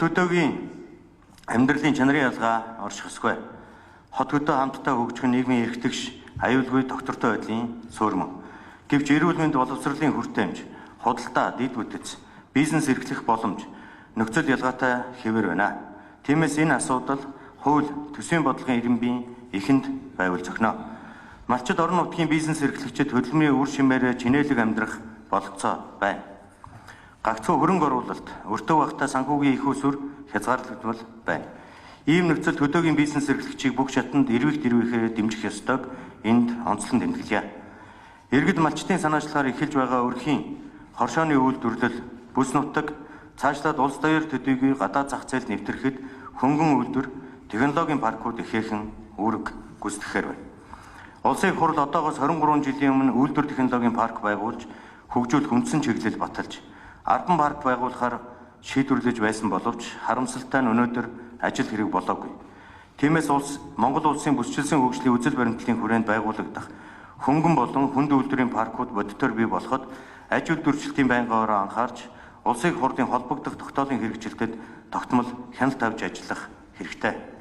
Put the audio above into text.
хөдөөгийн амьдралын чанарын ялгаа орших ёсгүй. Хот хөдөө хамтдаа хөгжих нь нийгмийн эрхтгш, аюулгүй доктортой байдлын суурь. Гэвч эрүүл мэнд боловсролын хүртээмж, худалдаа, дэд бүтэц, бизнес эрхлэх боломж нөхцөл ялгаатай хэвээр байна. Тиймээс энэ асуудал хууль, төсвийн бодлогын иргэнбийн эхэнд байвал зохино. Малчид орон нутгийн бизнес эрхлэгчид хөдөлмөрийн үр шимээр чинээлэг амьдрах бололцоо байна. Гагцхүү хөрөнгө оруулалт, өртөө багтаа санхүүгийн их усүр хязгаарлагдмал байна. Ийм нөхцөлд хөдөөгийн бизнес эрхлэгчийг бүх шатанд дэрвэхээр дэмжих ёстойг энд онцлон тэмдэглэе. Иргэд малчдын санаачлахаар эхэлж байгаа өрхийн хоршооны үйлдвэрлэл, бүс нутаг, цаашлаад улс даяар төдийгүй гадаад зах зээл нэвтрэхэд хөнгөн үйлдвэр, технологийн паркууд ихээхэн үүрэг гүйцэтгэхээр байна. Улсын хурл одоогоос 23 жилийн өмнө үйлдвэр технологийн парк байгуулж, хөгжүүлэх үндсэн чиглэл баталж, арбан парк байгуулахаар шийдвэрлэж байсан боловч харамсалтай нь өнөөдөр ажил хэрэг болоогүй. Тиймээс Монгол улсын бүсчилсэн хөгжлийн үзэл баримтлалын хүрээнд байгуулагдах хөнгөн болон хүнд үйлдвэрийн паркууд бодитоор бий болоход аж үйлдвэрчлэлтийн байнгаараа анхаарч улсын хурлын холбогдох тогтоолын хэрэгжилтэд тогтмол хяналт тавьж ажиллах хэрэгтэй.